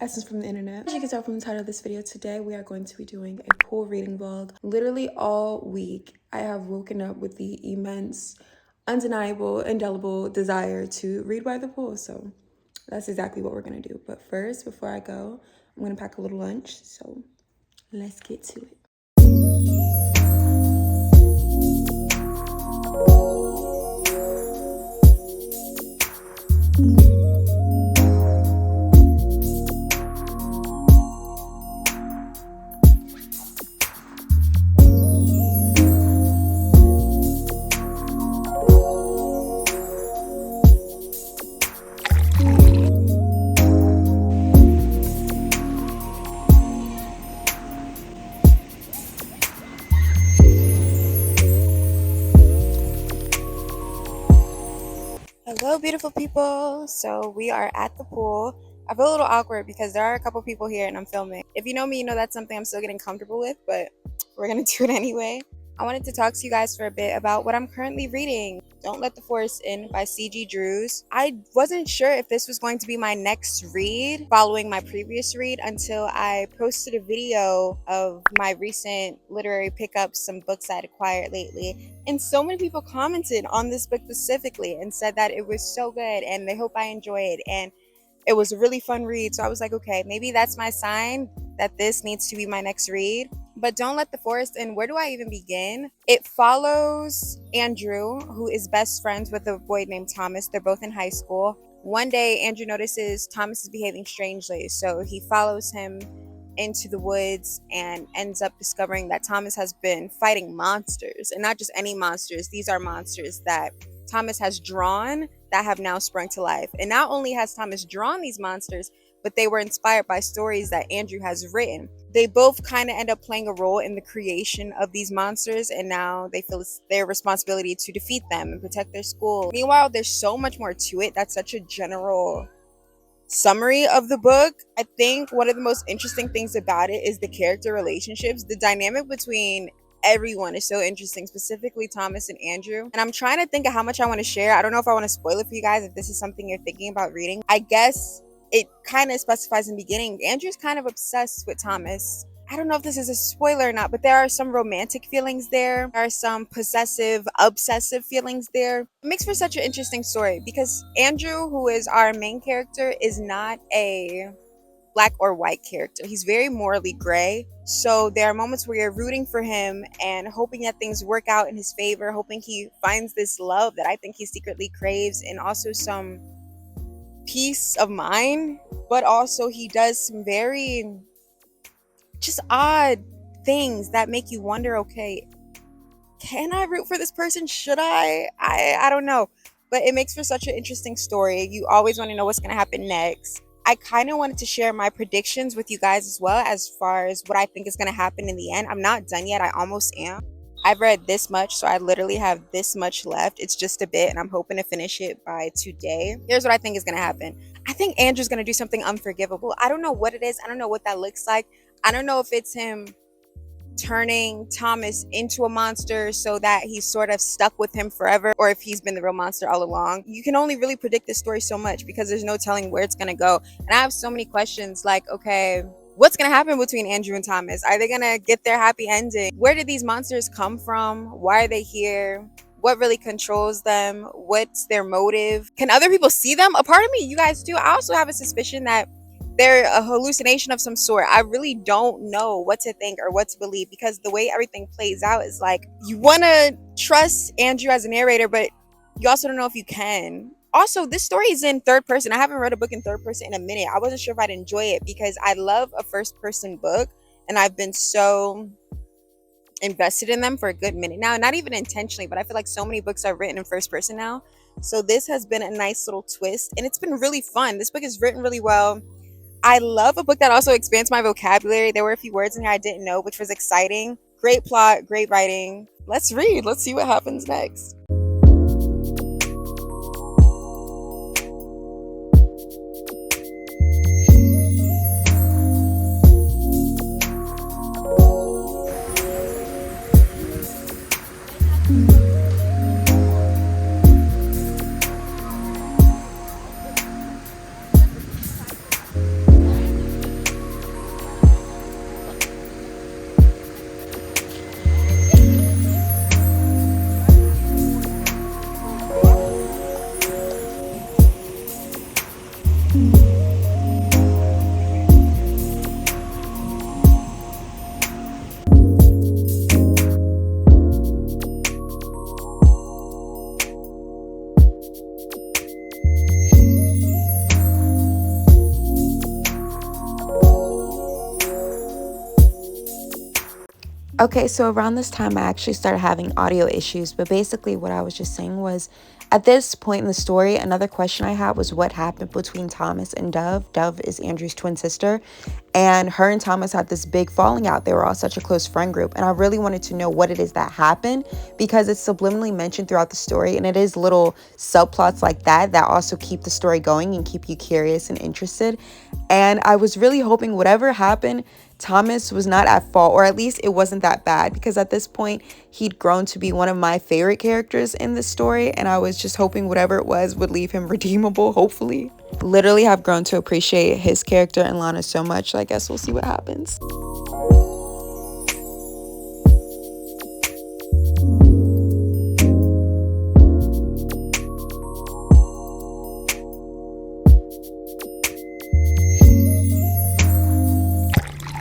Essence from the internet. As you can tell from the title of this video, today we are going to be doing a pool reading vlog. Literally all week, I have woken up with the immense, undeniable, indelible desire to read by the pool. So that's exactly what we're gonna do. But first, before I go, I'm gonna pack a little lunch. So let's get to it. Hello, beautiful people. So we are at the pool. I feel a little awkward because there are a couple people here and I'm filming. If you know me, you know that's something I'm still getting comfortable with, but we're gonna do it anyway. I wanted to talk to you guys for a bit about what I'm currently reading. Don't Let the Forest In by C.G. Drews. I wasn't sure if this was going to be my next read following my previous read until I posted a video of my recent literary pickups, some books I'd acquired lately. And so many people commented on this book specifically and said that it was so good and they hope I enjoy it. And it was a really fun read. So I was like, okay, maybe that's my sign that this needs to be my next read. But Don't Let the Forest In, where do I even begin? It follows Andrew, who is best friends with a boy named Thomas. They're both in high school. One day, Andrew notices Thomas is behaving strangely. So he follows him into the woods and ends up discovering that Thomas has been fighting monsters, and not just any monsters. These are monsters that Thomas has drawn that have now sprung to life. And not only has Thomas drawn these monsters, but they were inspired by stories that Andrew has written. They both kind of end up playing a role in the creation of these monsters, and now they feel it's their responsibility to defeat them and protect their school. Meanwhile, there's so much more to it. That's such a general summary of the book. I think one of the most interesting things about it is the character relationships. The dynamic between everyone is so interesting, specifically Thomas and Andrew. And I'm trying to think of how much I want to share. I don't know if I want to spoil it for you guys if this is something you're thinking about reading. I guess it kind of specifies in the beginning, Andrew's kind of obsessed with Thomas. I don't know if this is a spoiler or not, but there are some romantic feelings there. There are some possessive, obsessive feelings there. It makes for such an interesting story because Andrew, who is our main character, is not a black or white character. He's very morally gray. So there are moments where you're rooting for him and hoping that things work out in his favor, hoping he finds this love that I think he secretly craves, and also some peace of mind. But also he does some very just odd things that make you wonder, okay, can I root for this person? Should I don't know. But it makes for such an interesting story. You always want to know what's going to happen next. I kind of wanted to share my predictions with you guys as well, as far as what I think is going to happen in the end. I'm not done yet. I almost am. I've read this much, so I literally have this much left. It's just a bit, and I'm hoping to finish it by today. Here's what I think is going to happen. I think Andrew's going to do something unforgivable. I don't know what it is. I don't know what that looks like. I don't know if it's him turning Thomas into a monster so that he's sort of stuck with him forever, or if he's been the real monster all along. You can only really predict this story so much because there's no telling where it's going to go. And I have so many questions like, okay, what's going to happen between Andrew and Thomas? Are they going to get their happy ending? Where did these monsters come from? Why are they here? What really controls them? What's their motive? Can other people see them? A part of me, you guys too. I also have a suspicion that they're a hallucination of some sort. I really don't know what to think or what to believe, because the way everything plays out is like, you want to trust Andrew as a narrator, but you also don't know if you can. Also, this story is in third person. I haven't read a book in third person in a minute. I wasn't sure if I'd enjoy it because I love a first person book, and I've been so invested in them for a good minute now. Not even intentionally, but I feel like so many books are written in first person now. So this has been a nice little twist, and it's been really fun. This book is written really well. I love a book that also expands my vocabulary. There were a few words in here I didn't know, which was exciting. Great plot, great writing. Let's read. Let's see what happens next. Okay, so around this time, I actually started having audio issues, but basically what I was just saying was, at this point in the story, another question I had was what happened between Thomas and Dove. Dove is Andrew's twin sister, and her and Thomas had this big falling out. They were all such a close friend group, and I really wanted to know what it is that happened because it's subliminally mentioned throughout the story, and it is little subplots like that that also keep the story going and keep you curious and interested. And I was really hoping whatever happened, Thomas was not at fault, or at least it wasn't that bad, because at this point he'd grown to be one of my favorite characters in this story, and I was just hoping whatever it was would leave him redeemable, hopefully. Literally have grown to appreciate his character and Lana so much, so I guess we'll see what happens.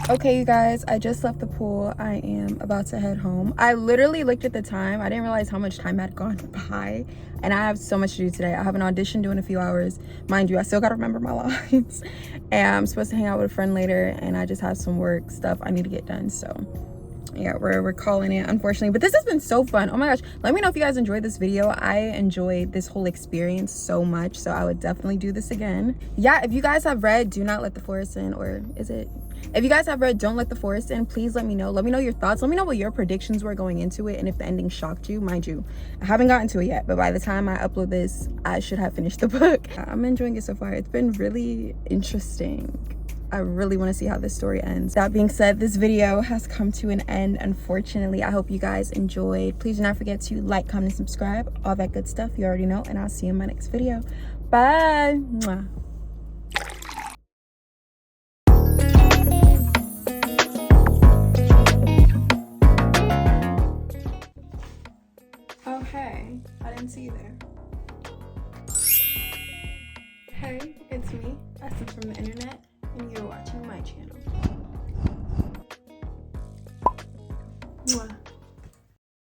Okay, you guys, I just left the pool. I am about to head home. I literally looked at the time. I didn't realize how much time had gone by, and I have so much to do today. I have an audition due in a few hours. Mind you, I still got to remember my lines. And I'm supposed to hang out with a friend later, and I just have some work stuff I need to get done. So yeah, we're calling it, unfortunately. But this has been so fun. Oh my gosh, let me know if you guys enjoyed this video. I enjoyed this whole experience so much, so I would definitely do this again. Yeah, if you guys have read Do Not Let the Forest In, or is it, if you guys have read Don't Let the Forest In, please let me know your thoughts. Let me know what your predictions were going into it, and if the ending shocked you. Mind you, I haven't gotten to it yet, but by the time I upload this, I should have finished the book. I'm enjoying it so far. It's been really interesting. I really want to see how this story ends. That being said, this video has come to an end, unfortunately. I hope you guys enjoyed. Please do not forget to like, comment, and subscribe. All that good stuff you already know, and I'll see you in my next video. Bye. Mwah. Oh, hey. I didn't see you there. Hey, it's me, Essence from the internet.